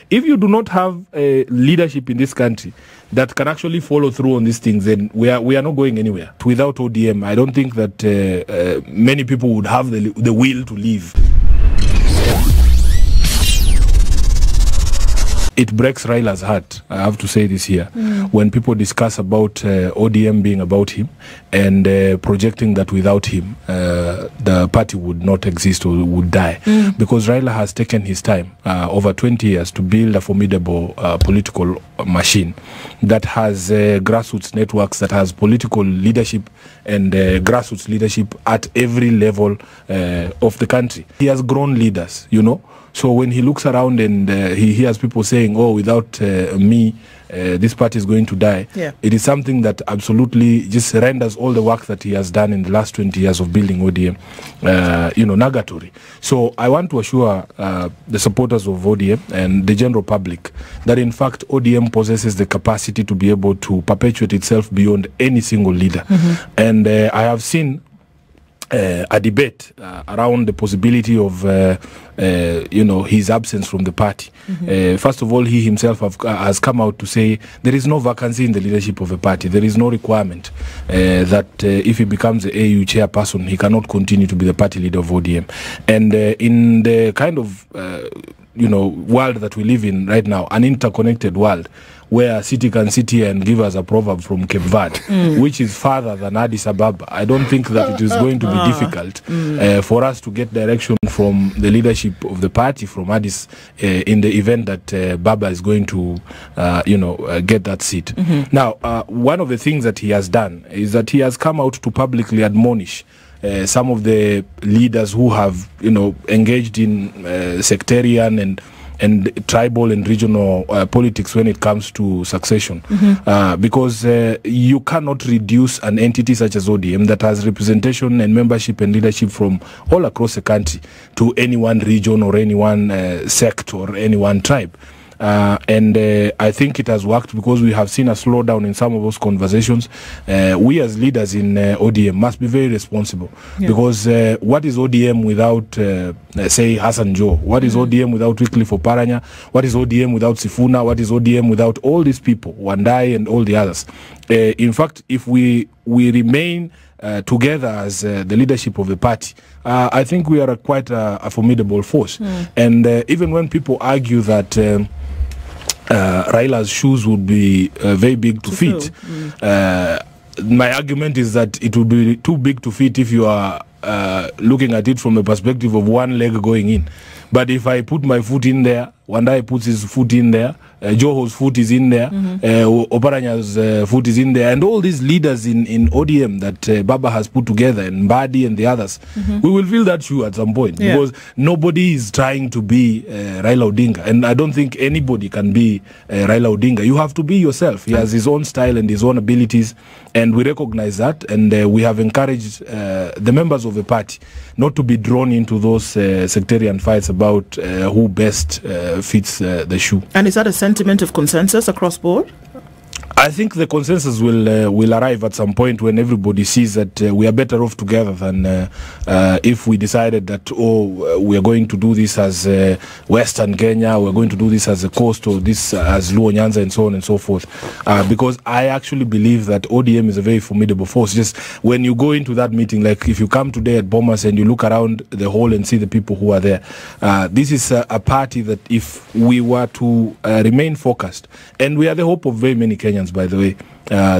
If you do not have a leadership in this country that can actually follow through on these things, then we are not going anywhere. Without ODM, I don't think that many people would have the will to leave. It breaks Raila's heart, I have to say this here, when people discuss about ODM being about him and projecting that without him, the party would not exist or would die. Because Raila has taken his time, over 20 years, to build a formidable political machine that has grassroots networks, that has political leadership and grassroots leadership at every level of the country. He has grown leaders, you know. So when he looks around and he hears people saying, oh, without me, this party is going to die, it is something that absolutely just renders all the work that he has done in the last 20 years of building ODM, nugatory. So I want to assure the supporters of ODM and the general public that, in fact, ODM possesses the capacity to be able to perpetuate itself beyond any single leader. And I have seen a debate around the possibility of his absence from the party. First of all, he himself has come out to say there is no vacancy in the leadership of a party. There is no requirement that if he becomes the AU chairperson, he cannot continue to be the party leader of ODM. And in the kind of world that we live in right now, an interconnected world, where a city can sit here and give us a proverb from Cape Verde, which is farther than Addis Ababa. I don't think that it is going to be difficult for us to get direction from the leadership of the party, from Addis, in the event that Baba is going to, get that seat. Now, one of the things that he has done is that he has come out to publicly admonish some of the leaders who have, engaged in sectarian and tribal and regional politics when it comes to succession. Because you cannot reduce an entity such as ODM that has representation and membership and leadership from all across the country to any one region or any one sect or any one tribe. And I think it has worked because we have seen a slowdown in some of those conversations. We as leaders in ODM must be very responsible because what is ODM without, say, Hassan Joe? What is ODM without Wycliffe Oparanya? What is ODM without Sifuna? What is ODM without all these people, Wandai and all the others? In fact, if we remain together as the leadership of the party, I think we are quite a formidable force. And even when people argue that Raila's shoes would be very big to fit, my argument is that it would be too big to fit if you are looking at it from a perspective of one leg going in. But if I put my foot in there, Wandai puts his foot in there, Joho's foot is in there, Oparanya's foot is in there, and all these leaders in ODM that Baba has put together, and Mbadi and the others, we will feel that shoe at some point because nobody is trying to be Raila Odinga, and I don't think anybody can be Raila Odinga. You have to be yourself. He has his own style and his own abilities, and we recognize that, and we have encouraged the members of the party not to be drawn into those sectarian fights about who best fits the shoe. And is that a sentiment of consensus across board? I think the consensus will arrive at some point when everybody sees that we are better off together than if we decided that, we are going to do this as Western Kenya, we're going to do this as a coast, or this as Luo Nyanza, and so on and so forth. Because I actually believe that ODM is a very formidable force. Just when you go into that meeting, like if you come today at Bomas and you look around the hall and see the people who are there, this is a party that if we were to remain focused, and we are the hope of very many Kenyans, by the way.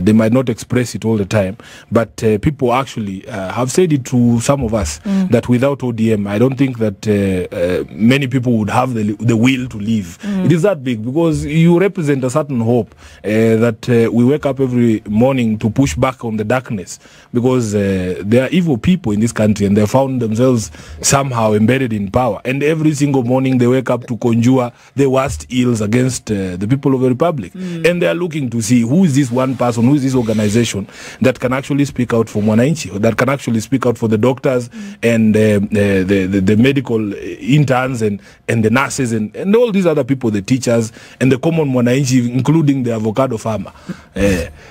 They might not express it all the time, but people actually have said it to some of us that without ODM, I don't think that many people would have the will to leave. It is that big because you represent a certain hope that we wake up every morning to push back on the darkness, because there are evil people in this country and they found themselves somehow embedded in power, and every single morning they wake up to conjure the worst ills against the people of the republic, and they are looking to see who is this one one person, who is this organization that can actually speak out for Mwananchi, that can actually speak out for the doctors and the medical interns and the nurses and all these other people, the teachers and the common Mwananchi, including the avocado farmer.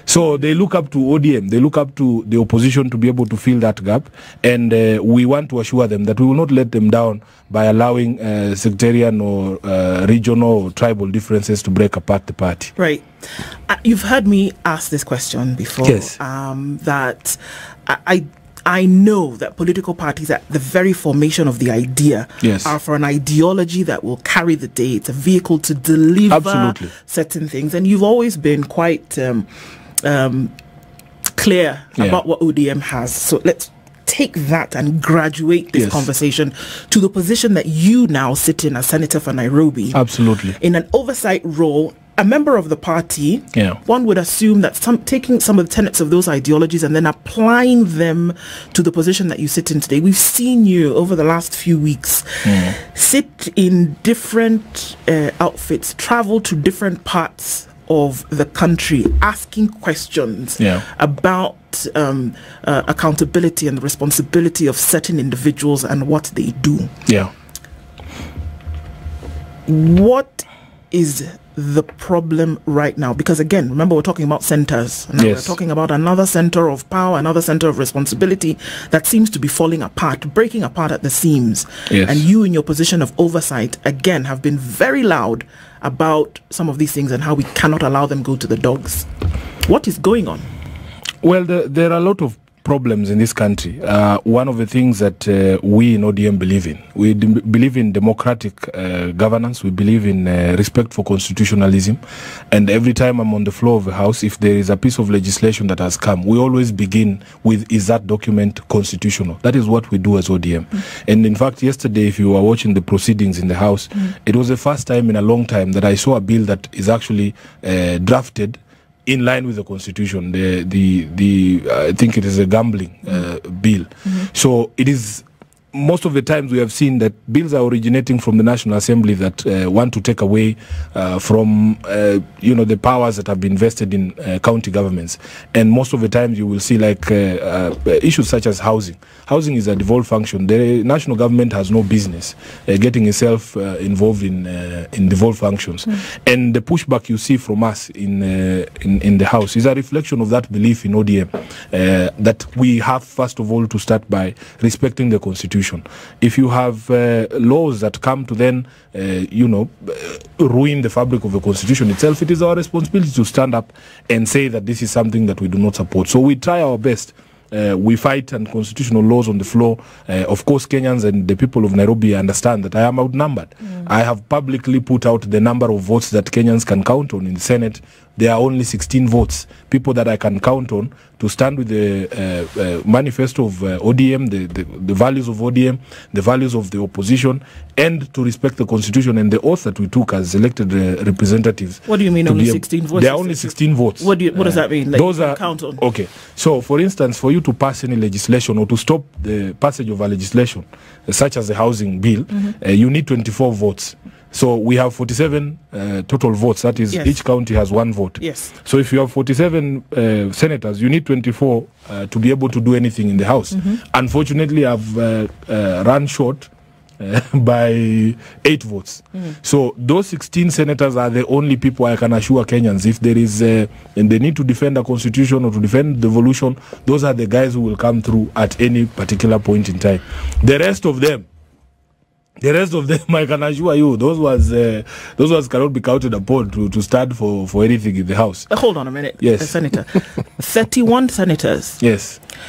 So they look up to ODM, they look up to the opposition to be able to fill that gap, and we want to assure them that we will not let them down by allowing sectarian or regional or tribal differences to break apart the party. Right. You've heard me ask this question before. Yes. That I know that political parties at the very formation of the idea are for an ideology that will carry the day. It's a vehicle to deliver certain things. And you've always been quite clear about what ODM has. So let's take that and graduate this conversation to the position that you now sit in as Senator for Nairobi. Absolutely. In an oversight role, a member of the party, one would assume that taking some of the tenets of those ideologies and then applying them to the position that you sit in today. We've seen you over the last few weeks sit in different outfits, travel to different parts of the country, asking questions about accountability and the responsibility of certain individuals and what they do. What is the problem right now? Because again, remember, we're talking about centers. Now we're talking about another center of power, another center of responsibility that seems to be falling apart, breaking apart at the seams. And you, in your position of oversight, again, have been very loud about some of these things and how we cannot allow them go to the dogs. What is going on? Well, there are a lot of problems in this country. One of the things that we in ODM believe in, we believe in democratic governance. We believe in respect for constitutionalism. And every time I'm on the floor of the House, if there is a piece of legislation that has come, we always begin with, is that document constitutional? That is what we do as ODM. And in fact, yesterday, if you were watching the proceedings in the House, it was the first time in a long time that I saw a bill that is actually drafted in line with the constitution. I think it is a gambling bill. So it is, most of the times we have seen that bills are originating from the National Assembly that want to take away from the powers that have been vested in county governments. And most of the times you will see like issues such as housing. Housing is a devolved function. The national government has no business getting itself involved in devolved functions. And the pushback you see from us in the House is a reflection of that belief in ODM, that we have first of all to start by respecting the constitution. If you have laws that come to then ruin the fabric of the constitution itself, it is our responsibility to stand up and say that this is something that we do not support. So we try our best. We fight unconstitutional laws on the floor. Of course, Kenyans and the people of Nairobi understand that I am outnumbered. I have publicly put out the number of votes that Kenyans can count on in the Senate. There are only 16 votes, people that I can count on to stand with the manifesto of ODM, the values of ODM, the values of the opposition, and to respect the constitution and the oath that we took as elected representatives. What do you mean only 16 votes? There are only 16 votes. What does that mean? Like, those are count on. Okay. So, for instance, for you to pass any legislation or to stop the passage of a legislation, such as the housing bill, you need 24 votes. So we have 47 total votes. That is, each county has one vote. So if you have 47 senators, you need 24 to be able to do anything in the House. Unfortunately, I've run short by 8 votes. So those 16 senators are the only people I can assure Kenyans, if there is and they need to defend a constitution or to defend devolution, those are the guys who will come through at any particular point in time. The rest of them, I can assure you, those ones cannot be counted upon to stand for anything in the House. Hold on a minute, Senator. 31 senators.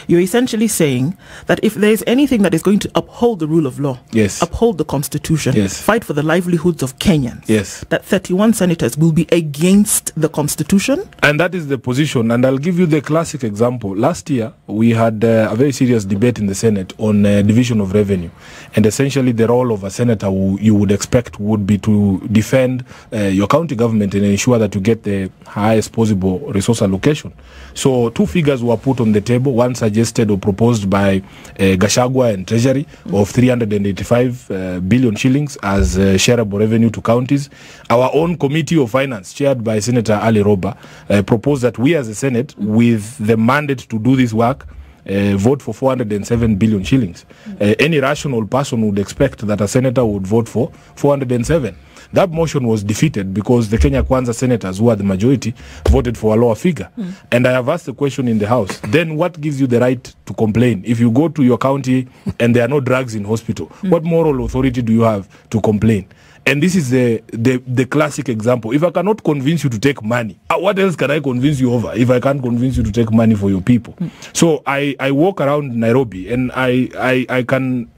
You're essentially saying that if there's anything that is going to uphold the rule of law, uphold the constitution, fight for the livelihoods of Kenyans, that 31 senators will be against the constitution? And that is the position. And I'll give you the classic example. Last year, we had a very serious debate in the Senate on division of revenue. And essentially, the role of a senator who you would expect would be to defend your county government and ensure that you get the highest possible resource allocation. So 2 figures were put on the table. One suggested or proposed by Gachagua and Treasury of 385 billion shillings as shareable revenue to counties. Our own Committee of Finance, chaired by Senator Ali Roba, proposed that we as a Senate, with the mandate to do this work, vote for 407 billion shillings. Any rational person would expect that a senator would vote for 407. That motion was defeated because the Kenya Kwanza senators, who are the majority, voted for a lower figure. And I have asked the question in the House, then what gives you the right to complain? If you go to your county and there are no drugs in hospital, what moral authority do you have to complain? And this is the classic example. If I cannot convince you to take money, what else can I convince you over if I can't convince you to take money for your people? So I walk around Nairobi and I can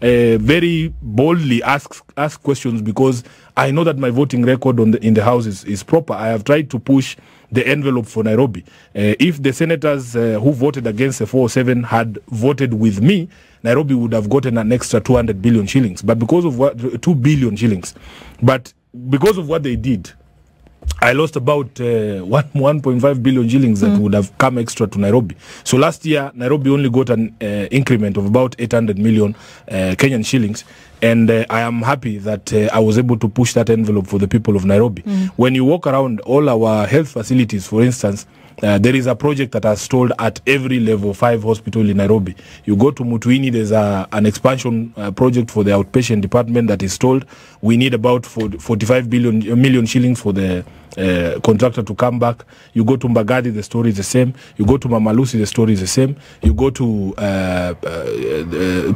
very boldly ask questions because I know that my voting record in the House is proper. I have tried to push the envelope for Nairobi. If the senators who voted against the 407 had voted with me, Nairobi would have gotten an extra 200 billion shillings. But because of 2 billion shillings. But because of what they did, I lost about 1.5 billion shillings that would have come extra to Nairobi. So last year, Nairobi only got an increment of about 800 million Kenyan shillings. And I am happy that I was able to push that envelope for the people of Nairobi. When you walk around all our health facilities, for instance, there is a project that has stalled at every level 5 hospital in Nairobi. You go to Mutuini, there's an expansion project for the outpatient department that is stalled. We need about 45 million shillings for the contractor to come back. You go to Mbagadi, the story is the same. You go to Mamalusi, the story is the same. You go to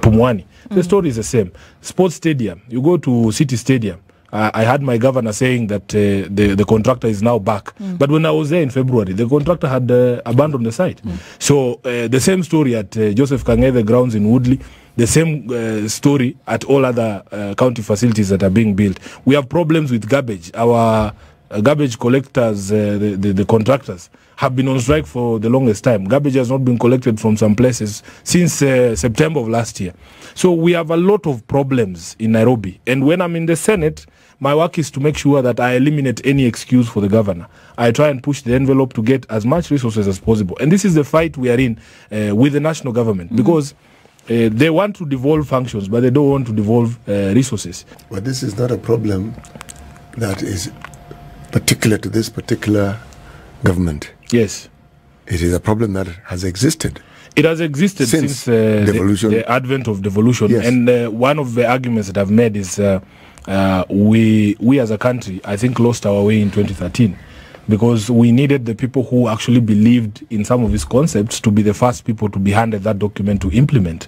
Pumwani, the story is the same. Sports stadium, you go to City Stadium. I had my governor saying that the contractor is now back. But when I was there in February, the contractor had abandoned the site. So the same story at Joseph Kang'ethe grounds in Woodley, the same story at all other county facilities that are being built. We have problems with garbage. Our garbage collectors, the contractors, have been on strike for the longest time. Garbage has not been collected from some places since September of last year. So we have a lot of problems in Nairobi. And when I'm in the Senate, my work is to make sure that I eliminate any excuse for the governor. I try and push the envelope to get as much resources as possible. And this is the fight we are in with the national government, because they want to devolve functions, but they don't want to devolve resources. But this is not a problem that is particular to this particular government. Yes. It is a problem that has existed. It has existed since the advent of devolution. Yes. And one of the arguments that I've made is we as a country, I think, lost our way in 2013 because we needed the people who actually believed in some of these concepts to be the first people to be handed that document to implement.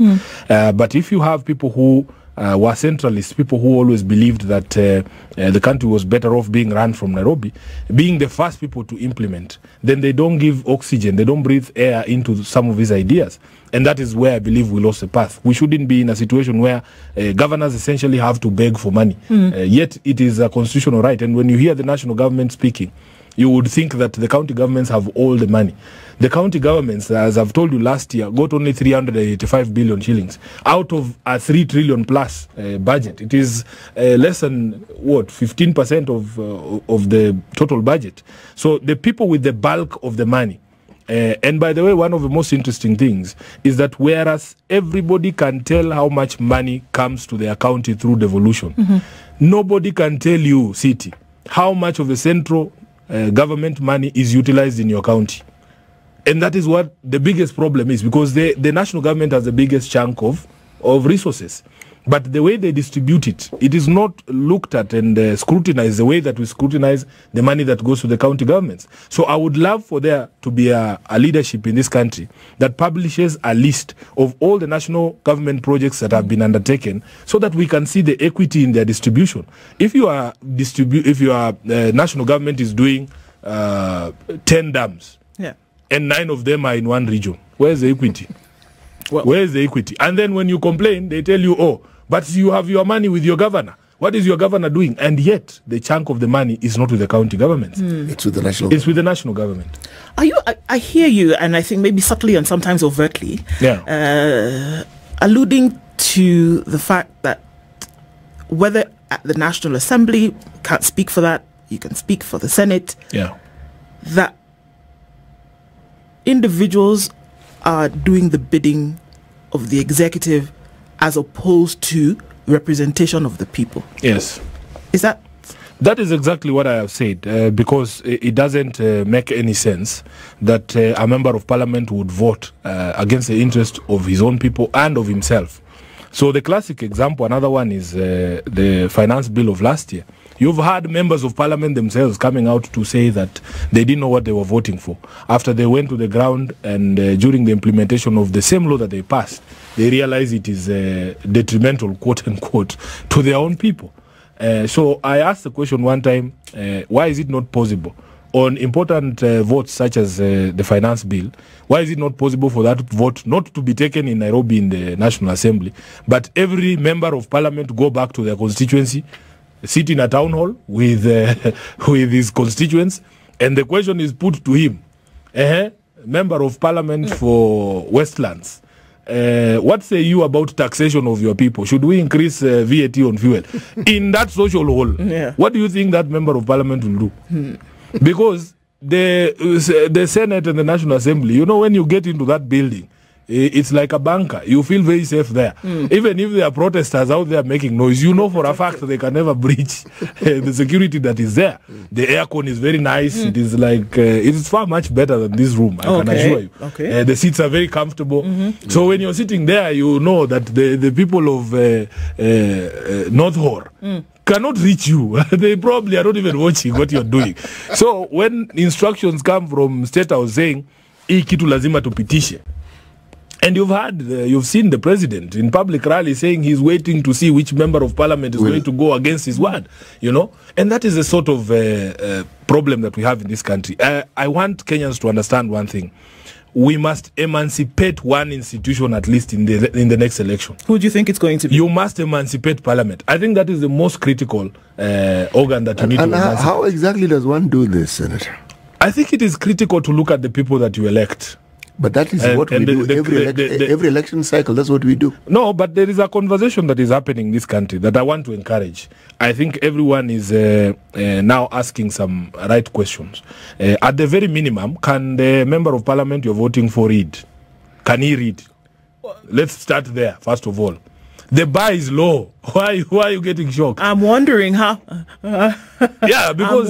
But if you have people who were centralists, people who always believed that the country was better off being run from Nairobi, being the first people to implement, then they don't give oxygen, they don't breathe air into some of these ideas. And that is where I believe we lost the path. We shouldn't be in a situation where governors essentially have to beg for money. Yet it is a constitutional right. And when you hear the national government speaking, you would think that the county governments have all the money. The county governments, as I've told you last year, got only 385 billion shillings out of a 3 trillion plus budget. It is less than, 15% of the total budget. So the people with the bulk of the money, and by the way, one of the most interesting things is that whereas everybody can tell how much money comes to their county through devolution, nobody can tell you, city, how much of the central government money is utilized in your county. And that is what the biggest problem is, because the national government has the biggest chunk of resources. But the way they distribute it, it is not looked at and scrutinized the way that we scrutinize the money that goes to the county governments. So I would love for there to be a leadership in this country that publishes a list of all the national government projects that have been undertaken so that we can see the equity in their distribution. If your national government is doing 10 dams, and 9 of them are in one region, where's the equity? Where's the equity? And then when you complain, they tell you, oh, but you have your money with your governor. What is your governor doing? And yet, the chunk of the money is not with the county governments. It's with the national government. It's with the national government. I hear you, and I think maybe subtly and sometimes overtly, alluding to the fact that whether at the National Assembly, can't speak for that, you can speak for the Senate, that individuals are doing the bidding of the executive as opposed to representation of the people. Yes. Is that? That is exactly what I have said, because it doesn't make any sense that a member of parliament would vote against the interest of his own people and of himself. So the classic example, another one, is the finance bill of last year. You've had members of parliament themselves coming out to say that they didn't know what they were voting for. After they went to the ground and during the implementation of the same law that they passed, they realized it is detrimental, quote unquote, to their own people. So I asked the question one time, why is it not possible on important votes such as the finance bill? Why is it not possible for that vote not to be taken in Nairobi in the National Assembly, but every member of parliament go back to their constituency, sit in a town hall with his constituents, and the question is put to him, member of parliament for Westlands, what say you about taxation of your people? Should we increase VAT on fuel? In that social hall, what do you think that member of parliament will do? Because the Senate and the National Assembly, you know, when you get into that building, it's like a bunker. You feel very safe there. Even if there are protesters out there making noise, you know for a fact they can never breach the security that is there. The aircon is very nice. It is like, it is far much better than this room, I can assure you. The seats are very comfortable. So when you're sitting there, you know that the people of North Hor cannot reach you. They probably are not even watching what you're doing. So when instructions come from State House saying, hii kitu lazima tupitishe, and you've seen the president in public rally saying he's waiting to see which member of parliament is going to go against his word, you know, and that is the sort of problem that we have in this country. I want Kenyans to understand one thing. We must emancipate one institution at least in the next election. Who do you think it's going to be? You must emancipate parliament. I think that is the most critical organ that you need to emancipate. How exactly does one do this, Senator? I think it is critical to look at the people that you elect. But that is what we do every election cycle. That's what we do. No, but there is a conversation that is happening in this country that I want to encourage. I think everyone is now asking some right questions. At the very minimum, can the member of parliament you're voting for read? Can he read? Let's start there, first of all. The bar is low. Why are you getting shocked? I'm wondering how. Yeah, because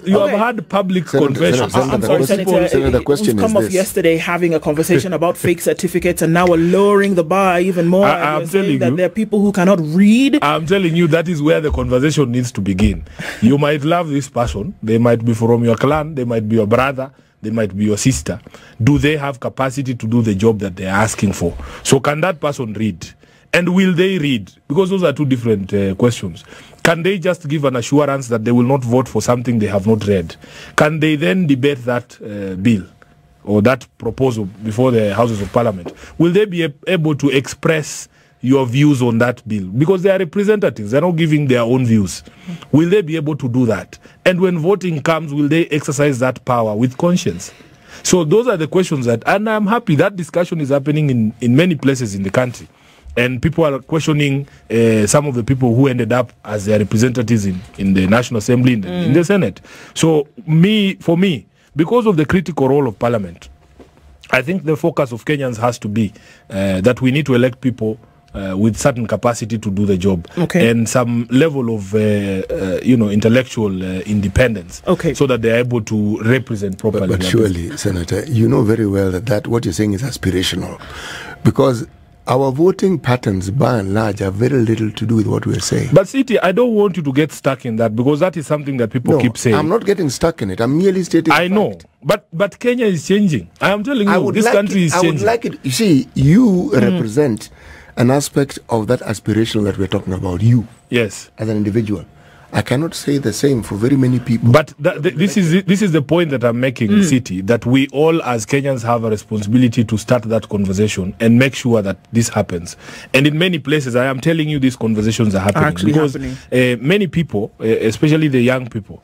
you have had public confessions. I'm sorry, Senator. The question we've come off yesterday having a conversation about fake certificates, and now we're lowering the bar even more. I'm telling you that there are people who cannot read. I'm telling you that is where the conversation needs to begin. You might love this person. They might be from your clan. They might be your brother. They might be your sister. Do they have capacity to do the job that they're asking for? So can that person read? And will they read? Because those are two different questions. Can they just give an assurance that they will not vote for something they have not read? Can they then debate that bill or that proposal before the Houses of Parliament? Will they be able to express your views on that bill? Because they are representatives. They're not giving their own views. Will they be able to do that? And when voting comes, will they exercise that power with conscience? So those are the questions and I'm happy that discussion is happening in many places in the country. And people are questioning some of the people who ended up as their representatives in the National Assembly, in the Senate. So for me, because of the critical role of Parliament, I think the focus of Kenyans has to be that we need to elect people with certain capacity to do the job, and some level of intellectual independence, so that they are able to represent properly. But surely, Senator, you know very well that what you're saying is aspirational, because our voting patterns, by and large, have very little to do with what we're saying. But City, I don't want you to get stuck in that, because that is something that people keep saying. I'm not getting stuck in it. I'm merely stating I know. But Kenya is changing. I am telling you, this country is changing. I would like it. You see, you represent an aspect of that aspiration that we're talking about. You, yes, as an individual. I cannot say the same for very many people. But this is the point that I'm making, City, that we all as Kenyans have a responsibility to start that conversation and make sure that this happens. And in many places, I am telling you, these conversations are happening. Because many people, especially the young people,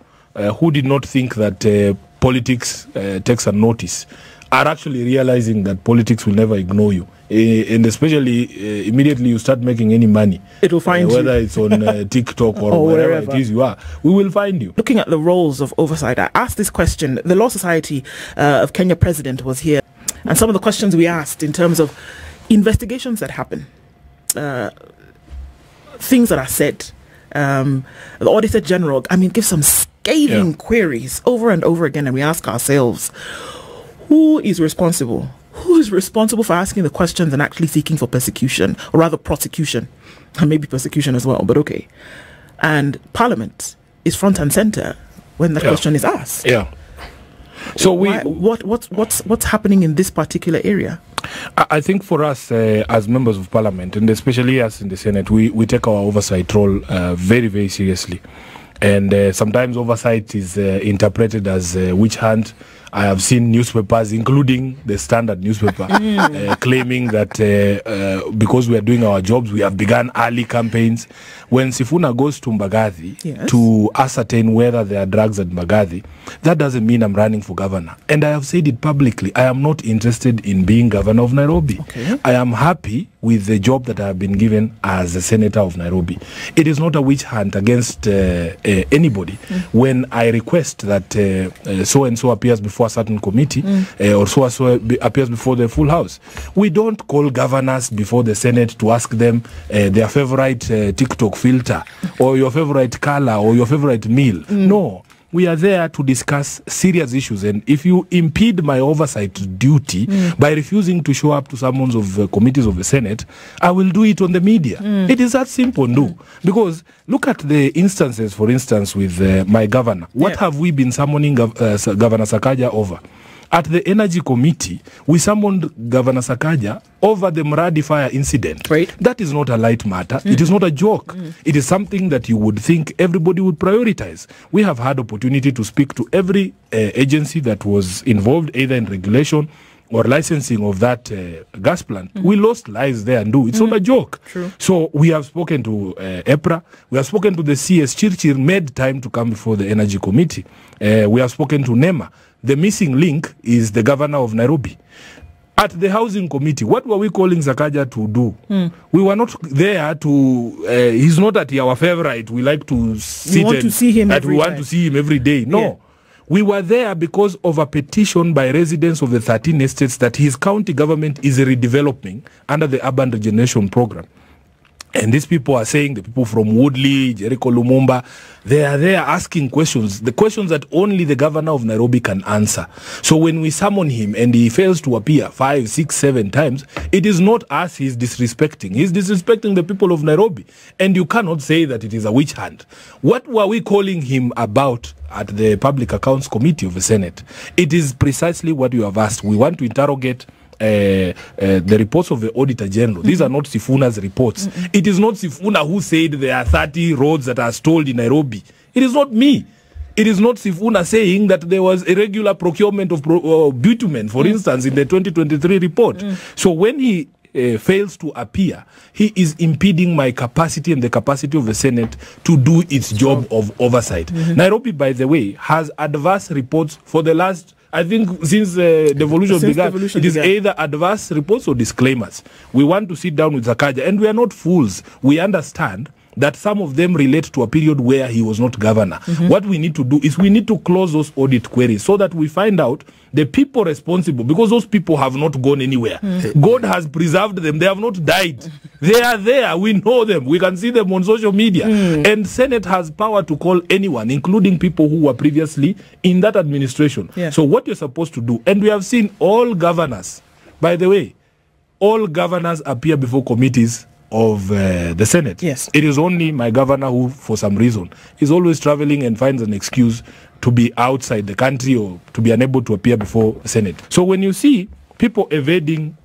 who did not think that politics takes a notice, are actually realizing that politics will never ignore you. And especially immediately you start making any money, it will find you. Whether it's on TikTok or wherever it is you are, we will find you. Looking at the roles of oversight, I asked this question. The Law Society of Kenya president was here And some of the questions we asked in terms of investigations that happen, things that are said, the Auditor General, gives some scathing queries over and over again, and we ask ourselves, who is responsible? Who is responsible for asking the questions and actually seeking for persecution, or rather prosecution, and maybe persecution as well, but okay. And Parliament is front and center when the question is asked. Yeah. So what's happening in this particular area? I think for us as members of Parliament, and especially us in the Senate, we take our oversight role very, very seriously. And sometimes oversight is interpreted as witch hunt. I have seen newspapers, including the Standard newspaper, claiming that because we are doing our jobs, we have begun early campaigns. When Sifuna goes to Mbagathi to ascertain whether there are drugs at Mbagathi, that doesn't mean I'm running for governor. And I have said it publicly, I am not interested in being governor of Nairobi. Okay. I am happy with the job that I have been given as a senator of Nairobi. It is not a witch hunt against anybody when I request that so-and-so appears before a certain committee or so-and-so appears before the full house. We don't call governors before the Senate to ask them their favorite TikTok filter or your favorite color or your favorite meal. No. We are there to discuss serious issues, and if you impede my oversight duty by refusing to show up to summons of committees of the Senate, I will do it on the media. It is that simple, no? Because look at the instances, for instance, with my governor. What have we been summoning Governor Sakaja over? At the Energy Committee, we summoned Governor Sakaja over the Mradi fire incident. Right. That is not a light matter. It is not a joke. It is something that you would think everybody would prioritize. We have had opportunity to speak to every agency that was involved, either in regulation or licensing of that gas plant. We lost lives there, and it's not a joke. True. So we have spoken to EPRA, we have spoken to the CS. Chirchir made time to come before the Energy Committee. We have spoken to NEMA. The missing link is the governor of Nairobi. At the housing committee, what were we calling Sakaja to do? We were not there to, he's not at our favorite. We like to sit we want to see him every day. No. Yeah. We were there because of a petition by residents of the 13 estates that his county government is redeveloping under the urban regeneration program. And these people are saying, the people from Woodley, Jericho Lumumba, they are there asking questions, the questions that only the governor of Nairobi can answer. So when we summon him and he fails to appear 5, 6, 7 times, it is not us he's disrespecting. He's disrespecting the people of Nairobi. And you cannot say that it is a witch hunt. What were we calling him about at the Public Accounts Committee of the Senate? It is precisely what you have asked. We want to interrogate the reports of the Auditor General. These are not Sifuna's reports. It is not Sifuna who said there are 30 roads that are stalled in Nairobi. It is not me. It is not Sifuna saying that there was irregular procurement of bitumen, for instance, in the 2023 report. So when he fails to appear, he is impeding my capacity and the capacity of the Senate to do its job of oversight. Nairobi, by the way, has adverse reports for the last, I think, since devolution began. It is either adverse reports or disclaimers. We want to sit down with Sakaja, and we are not fools. We understand that some of them relate to a period where he was not governor. What we need to do is we need to close those audit queries so that we find out the people responsible, because those people have not gone anywhere. God has preserved them. They have not died. They are there. We know them. We can see them on social media. And Senate has power to call anyone, including people who were previously in that administration. So what you're supposed to do, and we have seen all governors, by the way, all governors appear before committees of the Senate. Yes. It is only my governor who, for some reason, is always traveling and finds an excuse to be outside the country or to be unable to appear before the Senate. So when you see people evading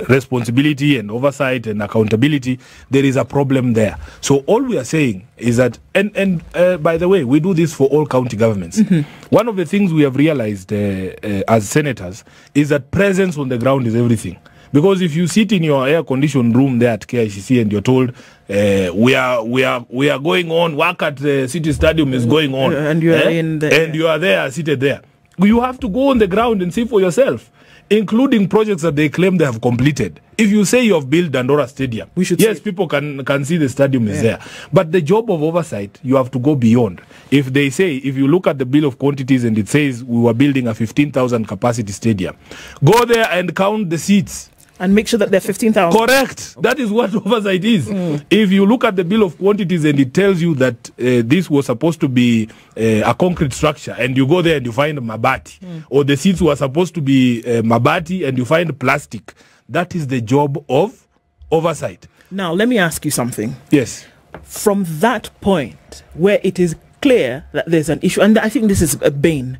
responsibility and oversight and accountability, there is a problem there. So all we are saying is that, and by the way, we do this for all county governments. One of the things we have realized as senators is that presence on the ground is everything. Because if you sit in your air-conditioned room there at KICC and you're told, we are going on, work at the city stadium is going on, and you are in the, and you are there, seated there, you have to go on the ground and see for yourself. including projects that they claim they have completed. If you say you have built Dandora Stadium, yes, people can see the stadium is there. But the job of oversight, you have to go beyond. If they say, if you look at the bill of quantities and it says we were building a 15,000 capacity stadium, go there and count the seats. And make sure that they're 15,000. Correct. That is what oversight is. If you look at the bill of quantities and it tells you that this was supposed to be a concrete structure, and you go there and you find mabati, or the seats were supposed to be mabati and you find plastic, that is the job of oversight. Now, let me ask you something. Yes. From that point where it is clear that there's an issue, and I think this is a bane,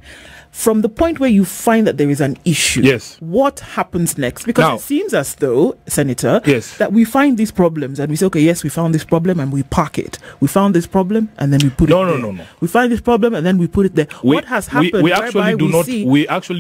from the point where you find that there is an issue, what happens next? Because now, it seems as though, Senator, that we find these problems and we say, okay, yes, we found this problem and we park it. We found this problem and then we put it there. No. We find this problem and then we put it there. What has happened? We actually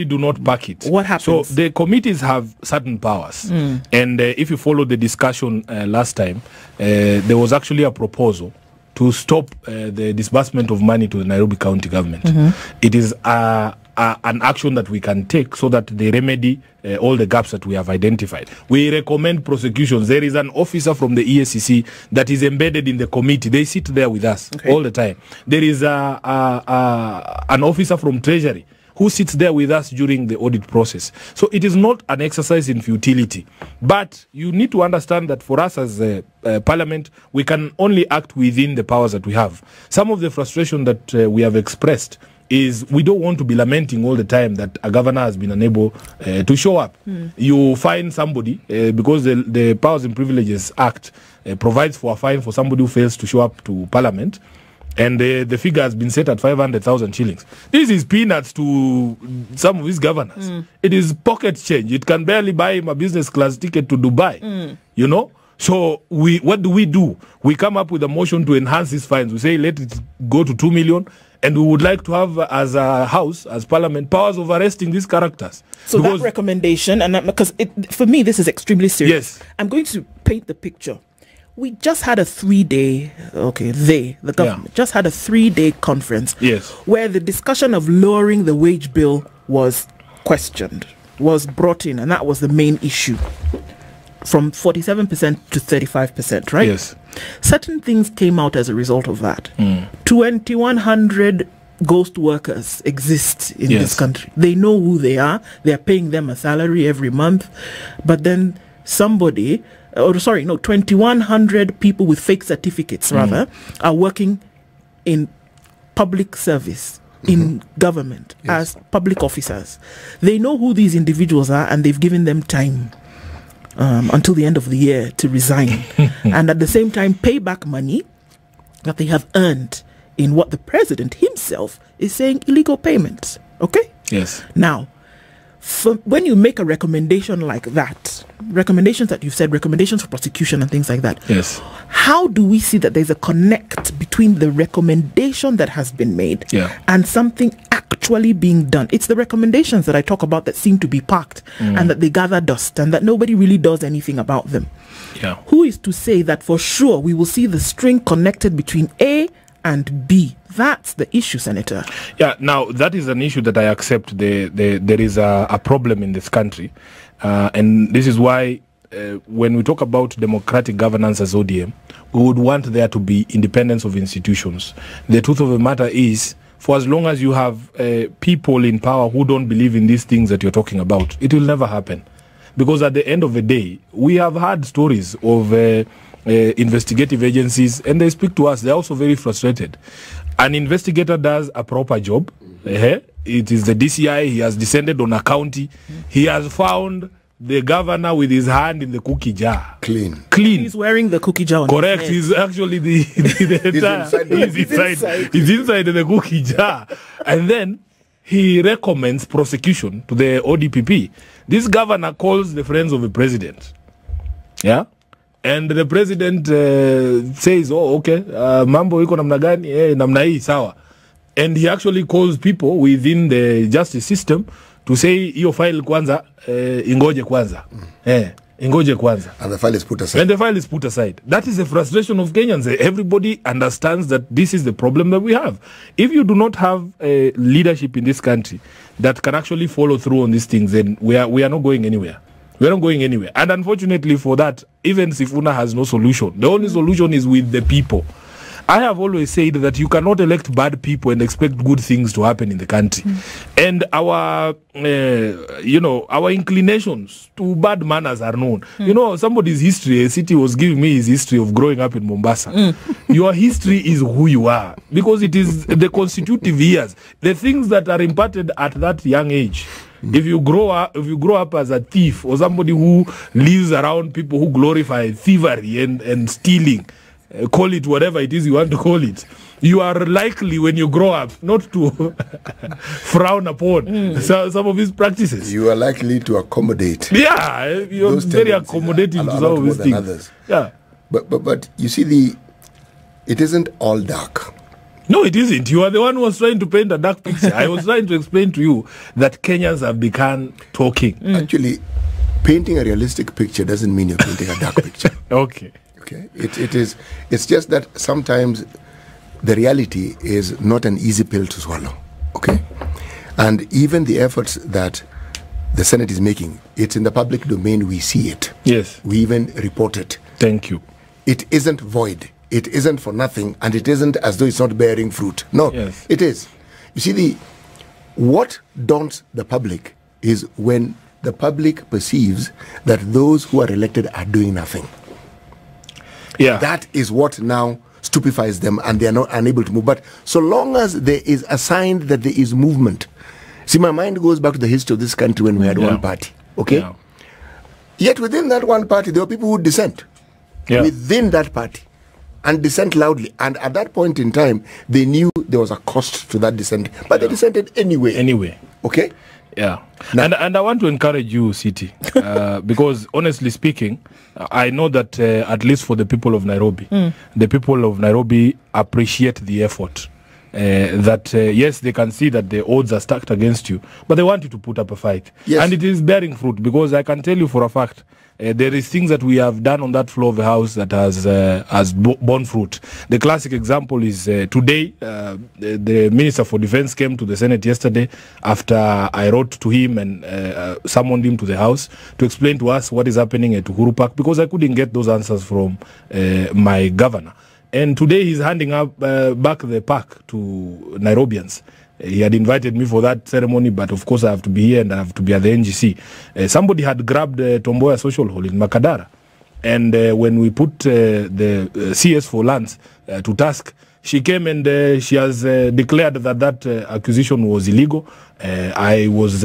do not park it. What happens? So the committees have certain powers. And if you follow the discussion last time, there was actually a proposal to stop the disbursement of money to the Nairobi County government. It is an action that we can take so that they remedy all the gaps that we have identified. We recommend prosecutions. There is an officer from the EACC that is embedded in the committee. They sit there with us all the time. There is an officer from Treasury who sits there with us during the audit process. So it is not an exercise in futility. But you need to understand that for us as a parliament, we can only act within the powers that we have. Some of the frustration that we have expressed is we don't want to be lamenting all the time that a governor has been unable to show up. You find somebody, because the Powers and Privileges Act provides for a fine for somebody who fails to show up to parliament, and the figure has been set at 500,000 shillings. This is peanuts to some of these governors. It is pocket change. It can barely buy him a business class ticket to Dubai, you know? So what do? We come up with a motion to enhance these fines. We say let it go to 2 million, and we would like to have, as a house, as parliament, powers of arresting these characters. So that recommendation, and because for me this is extremely serious. I'm going to paint the picture. We just had a 3-day, the government just had a 3-day conference where the discussion of lowering the wage bill was questioned, was brought in, and that was the main issue. From 47% to 35%, right? Yes. Certain things came out as a result of that. 2,100 ghost workers exist in this country. They know who they are. They are paying them a salary every month. But then 2,100 people with fake certificates, rather, are working in public service, in government, as public officers. They know who these individuals are, and they've given them time until the end of the year to resign. And at the same time, pay back money that they have earned in what the president himself is saying illegal payments. Okay? Yes. Now, when you make a recommendation like that, recommendations that you've said, recommendations for prosecution and things like that, how do we see that there's a connect between the recommendation that has been made and something actually being done? It's the recommendations that I talk about that seem to be parked and that they gather dust and that nobody really does anything about them. Who is to say that for sure we will see the string connected between A and B? That's the issue, Senator. Now that is an issue that I accept. There is a problem in this country, and this is why when we talk about democratic governance as ODM, we would want there to be independence of institutions. The truth of the matter is, for as long as you have people in power who don't believe in these things that you're talking about, it will never happen. Because at the end of the day, we have had stories of investigative agencies, and they speak to us. They're also very frustrated. An investigator does a proper job. It is the DCI. He has descended on a county. He has found the governor with his hand in the cookie jar. Clean. He's wearing the cookie jar on Correct. He's actually he's inside the cookie jar. And then he recommends prosecution to the ODPP. This governor calls the friends of the president. And the president says, mambo iko namna gani? Namna hii sawa. And he actually calls people within the justice system to say, hiyo file kwanza, ingoje kwanza. Ingoje kwanza. And the file is put aside. And the file is put aside. That is the frustration of Kenyans. Everybody understands that this is the problem that we have. If you do not have a leadership in this country that can actually follow through on these things, then we are not going anywhere. We are not going anywhere. And unfortunately for that, even Sifuna has no solution. The only solution is with the people. I have always said that you cannot elect bad people and expect good things to happen in the country. And our, our inclinations to bad manners are known. You know, somebody's history, a city was giving me his history of growing up in Mombasa. Your history is who you are, because it is the constitutive years, the things that are imparted at that young age. If you grow up as a thief or somebody who lives around people who glorify thievery and stealing, call it whatever it is you want to call it, you are likely when you grow up not to frown upon some of these practices. You are likely to accommodate. Yeah, you're very accommodating to some of these things. Others. Yeah, but you see, it isn't all dark. No, it isn't. You are the one who was trying to paint a dark picture. I was trying to explain to you that Kenyans have begun talking. Actually, painting a realistic picture doesn't mean you're painting a dark picture. Okay. It's just that sometimes the reality is not an easy pill to swallow. Okay. And even the efforts that the Senate is making, it's in the public domain. We see it. Yes. We even report it. Thank you. It isn't void. It isn't for nothing, and it isn't as though it's not bearing fruit. No, yes. It is. You see, what daunts the public is when the public perceives that those who are elected are doing nothing. Yeah. That is what now stupefies them, and they are not unable to move. But so long as there is a sign that there is movement, see, my mind goes back to the history of this country when we had one party. Okay. Yeah. Yet within that one party, there were people who dissent within that party and dissent loudly. And at that point in time, they knew there was a cost to that dissent, but they dissented anyway. Okay. Yeah. Now, and I want to encourage you, City, because honestly speaking, I know that at least for the people of Nairobi, the people of Nairobi appreciate the effort. Yes, they can see that the odds are stacked against you, but they want you to put up a fight. Yes. And it is bearing fruit, because I can tell you for a fact, there is things that we have done on that floor of the house that has borne fruit. The classic example is today, the Minister for Defense came to the Senate yesterday after I wrote to him and summoned him to the house to explain to us what is happening at Uhuru Park, because I couldn't get those answers from my governor. And today he's handing up back the park to Nairobians. He had invited me for that ceremony, but of course I have to be here and I have to be at the NGC. Somebody had grabbed Tomboya Social Hall in Makadara. And when we put the CS for lands to task, she came and she has declared that acquisition was illegal. I was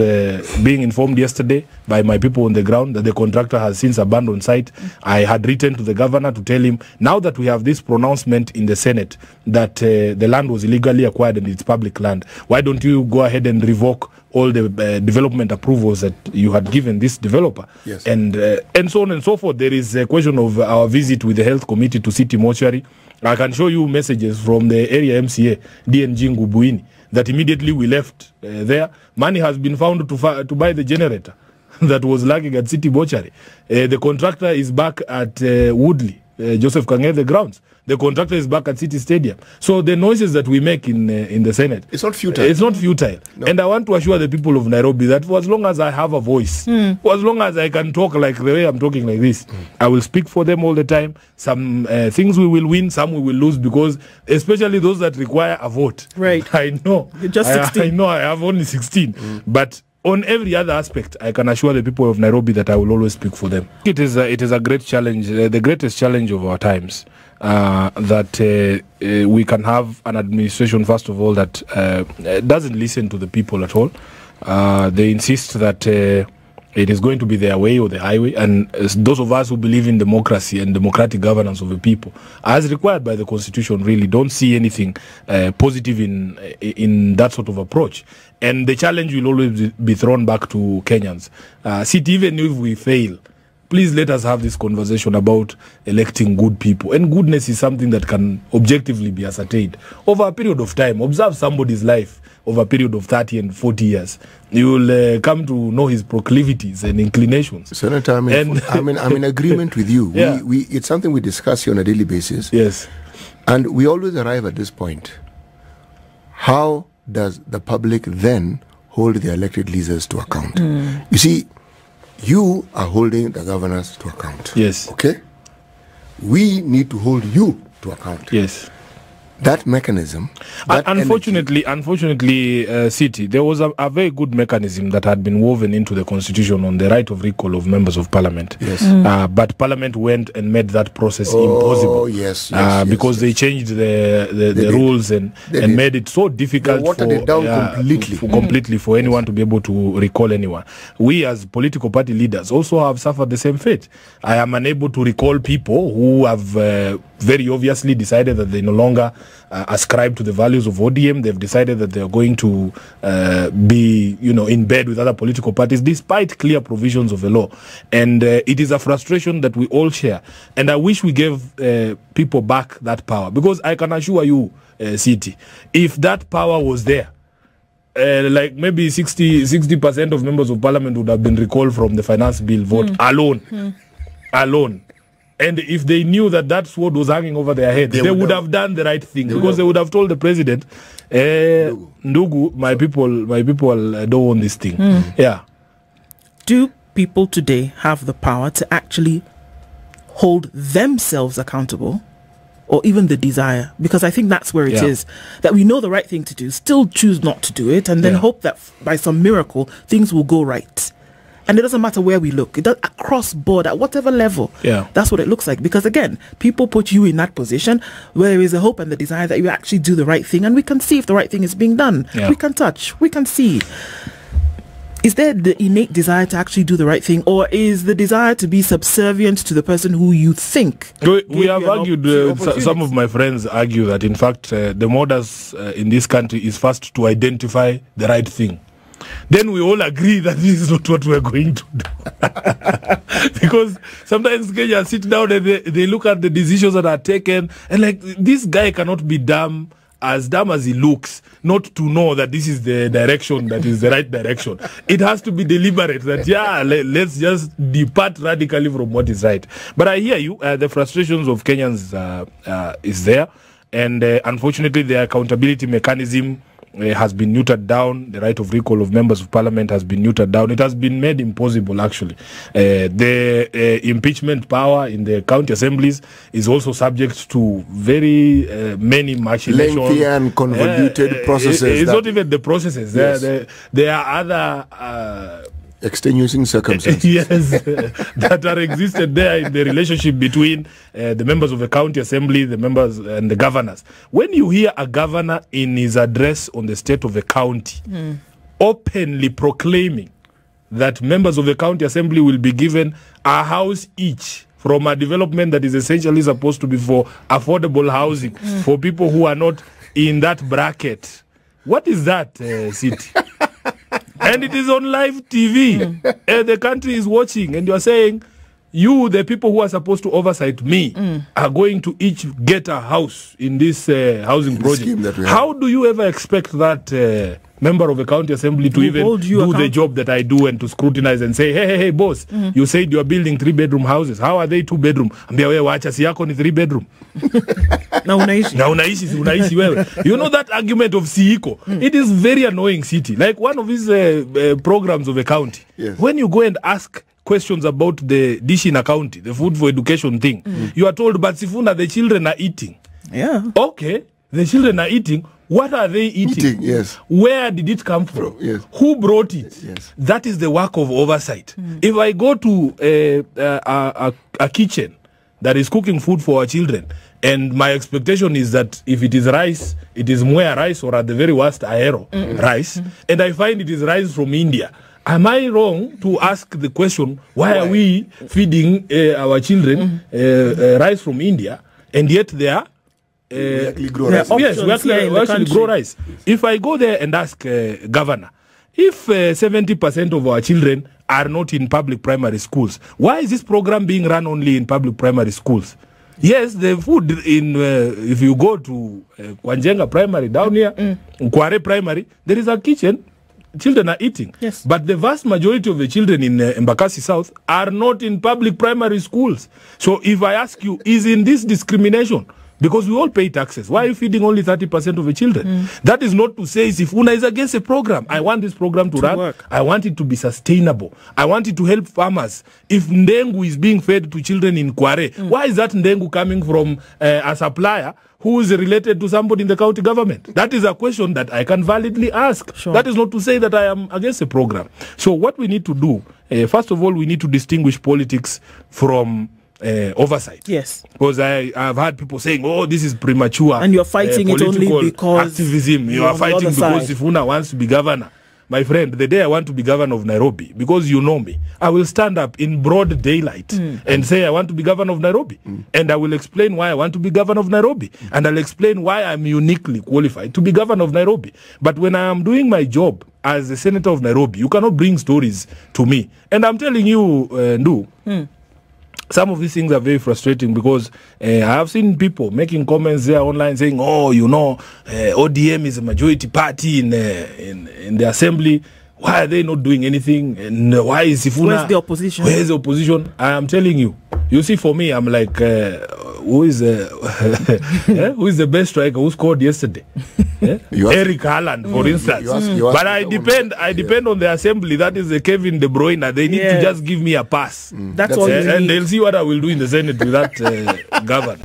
being informed yesterday by my people on the ground that the contractor has since abandoned site. I had written to the governor to tell him, now that we have this pronouncement in the Senate that the land was illegally acquired and it's public land, why don't you go ahead and revoke all the development approvals that you had given this developer? Yes. And so on and so forth. There is a question of our visit with the health committee to City Mortuary. I can show you messages from the area MCA, DNG Ngubuini, that immediately we left there. Money has been found to buy the generator that was lacking at City Mortuary. The contractor is back at Woodley, Joseph Kang'ethe grounds. The contractor is back at City Stadium. So the noises that we make in the Senate, it's not futile. It's not futile. No. And I want to assure the people of Nairobi that for as long as I have a voice, for as long as I can talk like the way I'm talking like this, I will speak for them all the time. Some things we will win, some we will lose, because especially those that require a vote. Right. I know. You're just 16. I know I have only 16. But on every other aspect, I can assure the people of Nairobi that I will always speak for them. It is a great challenge, the greatest challenge of our times. That we can have an administration, first of all, that doesn't listen to the people at all. They insist that it is going to be their way or the highway, and those of us who believe in democracy and democratic governance of the people, as required by the Constitution, really don't see anything positive in that sort of approach. And the challenge will always be thrown back to Kenyans. Even if we fail, please let us have this conversation about electing good people. And goodness is something that can objectively be ascertained over a period of time. Observe somebody's life over a period of 30 and 40 years, you'll come to know his proclivities and inclinations. Senator, I'm in agreement with you. Yeah. It's something we discuss here on a daily basis. Yes. And we always arrive at this point. How does the public then hold the elected leaders to account? You see, you are holding the governors to account. Yes. Okay? We need to hold you to account. Yes. That mechanism. Unfortunately, City, there was a very good mechanism that had been woven into the constitution on the right of recall of members of parliament. Yes. But parliament went and made that process impossible. Yes, because they changed the rules and made it so difficult completely for anyone to be able to recall anyone. We as political party leaders also have suffered the same fate. I am unable to recall people who have very obviously decided that they no longer ascribe to the values of ODM. They've decided that they are going to be, in bed with other political parties, despite clear provisions of the law. And it is a frustration that we all share. And I wish we gave people back that power, because I can assure you, City, if that power was there, like maybe 60% of members of parliament would have been recalled from the finance bill vote alone. And if they knew that sword was hanging over their head, they would have done the right thing, because they would have told the president, Ndugu, my people don't want this thing. Yeah. Do people today have the power to actually hold themselves accountable, or even the desire? Because I think that's where it is, that we know the right thing to do, still choose not to do it, and then hope that by some miracle things will go right. And it doesn't matter where we look. It does, across board, at whatever level. Yeah. That's what it looks like. Because again, people put you in that position where there is a hope and the desire that you actually do the right thing, and we can see if the right thing is being done. Yeah. We can touch. We can see. Is there the innate desire to actually do the right thing, or is the desire to be subservient to the person who you think? We have argued, some of my friends argue that in fact the modus in this country is first to identify the right thing. Then we all agree that this is not what we're going to do. Because sometimes Kenyans sit down and they look at the decisions that are taken, and like, this guy cannot be dumb as he looks, not to know that this is the direction that is the right direction. It has to be deliberate, that let's just depart radically from what is right. But I hear you, the frustrations of Kenyans is there, and unfortunately the accountability mechanism has been neutered down. The right of recall of members of parliament has been neutered down. It has been made impossible, actually. The impeachment power in the county assemblies is also subject to very many machinations. Lengthy and convoluted processes. It's not even the processes. Yes. There are other extenuating circumstances. Yes, that are existed there in the relationship between the members of the county assembly, the members and the governors. When you hear a governor in his address on the state of the county openly proclaiming that members of the county assembly will be given a house each from a development that is essentially supposed to be for affordable housing for people who are not in that bracket, what is that, City? And it is on live TV, and the country is watching, and you are saying, you, the people who are supposed to oversight me, are going to each get a house in this housing project. How do you ever expect that member of a county assembly to even do the job that I do, and to scrutinize and say, hey, boss, you said you are building 3-bedroom houses. How are they 2-bedroom? Ambia wewe wacha si yako ni 3-bedroom. Na unaishi wewe. You know that argument of Siiko? It is very annoying, City. Like one of his programs of a county. Yes. When you go and ask questions about the dish in a county, the food for education thing, you are told, but Sifuna, the children are eating. Yeah. Okay, the children are eating. What are they eating? Yes. Where did it come from? Yes. Who brought it? Yes. That is the work of oversight. If I go to a kitchen that is cooking food for our children, and my expectation is that if it is rice, it is Mwea rice, or at the very worst, Aero rice, and I find it is rice from India, am I wrong to ask the question, why are we feeding our children rice from India, and yet they are we actually grow rice. Yes, we actually grow rice. If I go there and ask governor, if 70% of our children are not in public primary schools, why is this program being run only in public primary schools? Yes, the food in if you go to Kwanjenga Primary down here, Kware Primary, there is a kitchen. Children are eating. Yes. But the vast majority of the children in Embakasi South are not in public primary schools. So if I ask you, is in this discrimination? Because we all pay taxes. Why are you feeding only 30% of the children? That is not to say Sifuna is against a program. I want this program to run. Work. I want it to be sustainable. I want it to help farmers. If Ndengu is being fed to children in Kware, why is that Ndengu coming from a supplier who is related to somebody in the county government? That is a question that I can validly ask. Sure. That is not to say that I am against the program. So what we need to do, first of all, we need to distinguish politics from oversight. Yes. Because I've had people saying, oh, this is premature. And you're fighting it only because activism. You are fighting because Sifuna wants to be governor. My friend, the day I want to be governor of Nairobi, because you know me, I will stand up in broad daylight and say I want to be governor of Nairobi. And I will explain why I want to be governor of Nairobi. And I'll explain why I'm uniquely qualified to be governor of Nairobi. But when I am doing my job as a senator of Nairobi, you cannot bring stories to me. And I'm telling you, Ndu, some of these things are very frustrating because I have seen people making comments there online saying, oh, you know, ODM is a majority party in the assembly. Why are they not doing anything? And why is Sifuna? Where's the opposition? Where's the opposition? I am telling you. You see, for me, I'm like, who is the best striker who scored yesterday? Eric Haaland, for instance. But I depend on the assembly. That is the Kevin De Bruyne. They need to just give me a pass. That's all you need. And they'll see what I will do in the Senate with that governor.